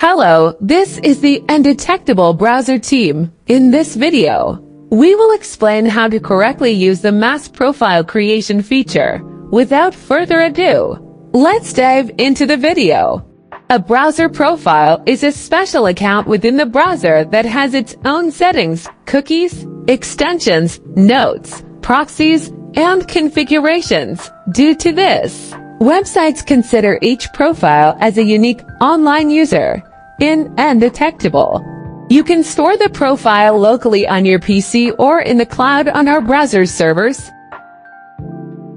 Hello, this is the Undetectable browser team. In this video, we will explain how to correctly use the mask profile creation feature. Without further ado, let's dive into the video. A browser profile is a special account within the browser that has its own settings, cookies, extensions, notes, proxies, and configurations. Due to this, websites consider each profile as a unique online user. In Undetectable, you can store the profile locally on your PC or in the cloud on our browser servers.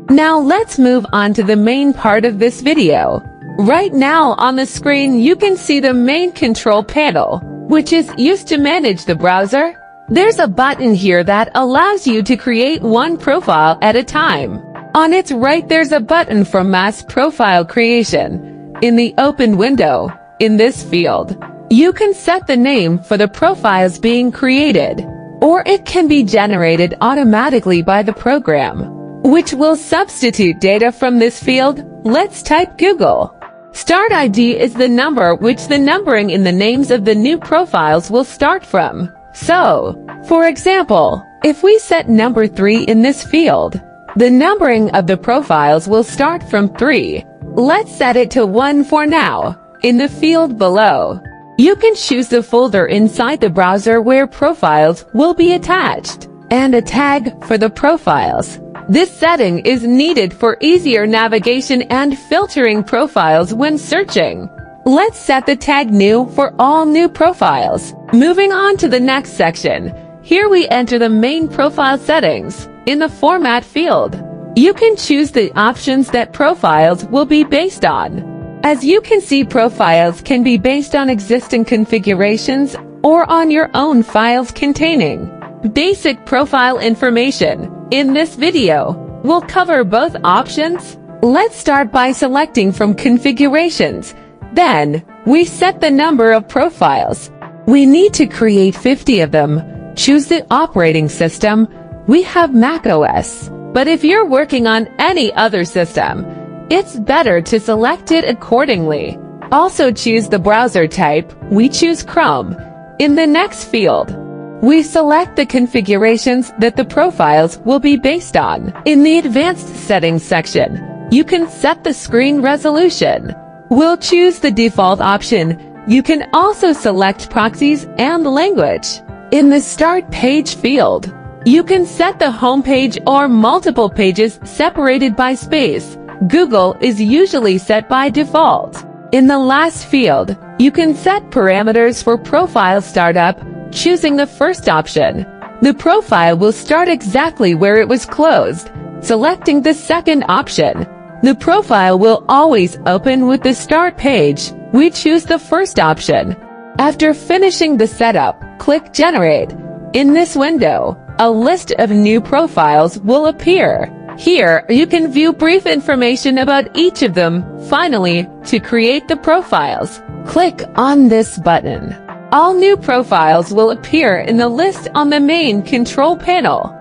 Now let's move on to the main part of this video. Right now on the screen you can see the main control panel, which is used to manage the browser. There's a button here that allows you to create one profile at a time. On its right there's a button for mask profile creation. In the open window, in this field, you can set the name for the profiles being created, or it can be generated automatically by the program, which will substitute data from this field. Let's type Google. Start ID is the number which the numbering in the names of the new profiles will start from. So, for example, if we set number 3 in this field, the numbering of the profiles will start from 3. Let's set it to 1 for now. In the field below, you can choose the folder inside the browser where profiles will be attached, and a tag for the profiles. This setting is needed for easier navigation and filtering profiles when searching. Let's set the tag New for all new profiles. Moving on to the next section, here we enter the main profile settings. In the Format field, you can choose the options that profiles will be based on. As you can see, profiles can be based on existing configurations or on your own files containing basic profile information. In this video, we'll cover both options. Let's start by selecting from configurations. Then, we set the number of profiles. We need to create 50 of them. Choose the operating system. We have macOS, but if you're working on any other system, it's better to select it accordingly. Also choose the browser type. We choose Chrome. In the next field, we select the configurations that the profiles will be based on. In the Advanced Settings section, you can set the screen resolution. We'll choose the default option. You can also select proxies and language. In the Start Page field, you can set the home page or multiple pages separated by space. Google is usually set by default. In the last field, you can set parameters for profile startup, choosing the first option. The profile will start exactly where it was closed. Selecting the second option, the profile will always open with the start page. We choose the first option. After finishing the setup, click Generate. In this window, a list of new profiles will appear. Here, you can view brief information about each of them. Finally, to create the profiles, click on this button. All new profiles will appear in the list on the main control panel.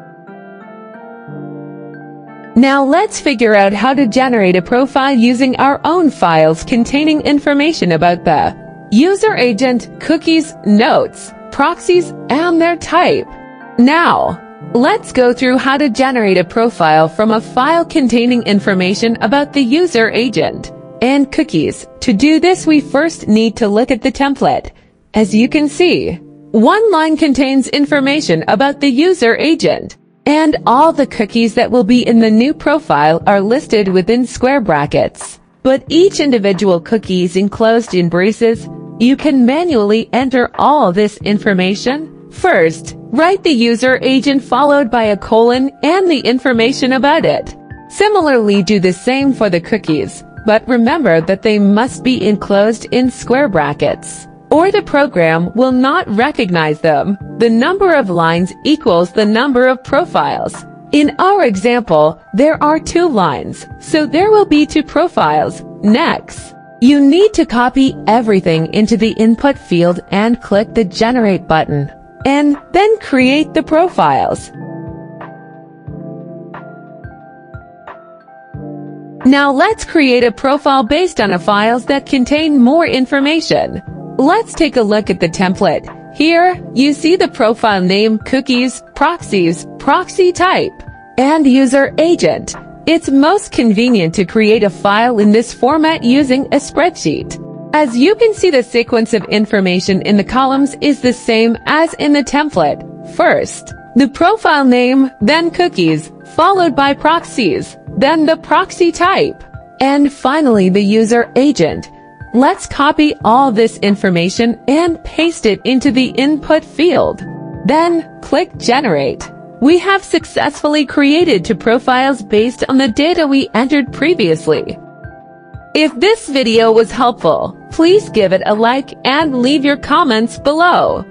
Now let's figure out how to generate a profile using our own files containing information about the user agent, cookies, notes, proxies, and their type. Now, let's go through how to generate a profile from a file containing information about the user agent and cookies. To do this, we first need to look at the template. As you can see, one line contains information about the user agent, and all the cookies that will be in the new profile are listed within square brackets. But each individual cookie is enclosed in braces. You can manually enter all this information. First, write the user agent followed by a colon and the information about it. Similarly, do the same for the cookies, but remember that they must be enclosed in square brackets, or the program will not recognize them. The number of lines equals the number of profiles. In our example, there are 2 lines, so there will be 2 profiles. Next, you need to copy everything into the input field and click the Generate button, and then create the profiles. Now let's create a profile based on files that contain more information. Let's take a look at the template. Here, you see the profile name, cookies, proxies, proxy type, and user agent. It's most convenient to create a file in this format using a spreadsheet. As you can see, the sequence of information in the columns is the same as in the template. First, the profile name, then cookies, followed by proxies, then the proxy type, and finally the user agent. Let's copy all this information and paste it into the input field. Then click Generate. We have successfully created two profiles based on the data we entered previously. If this video was helpful, please give it a like and leave your comments below.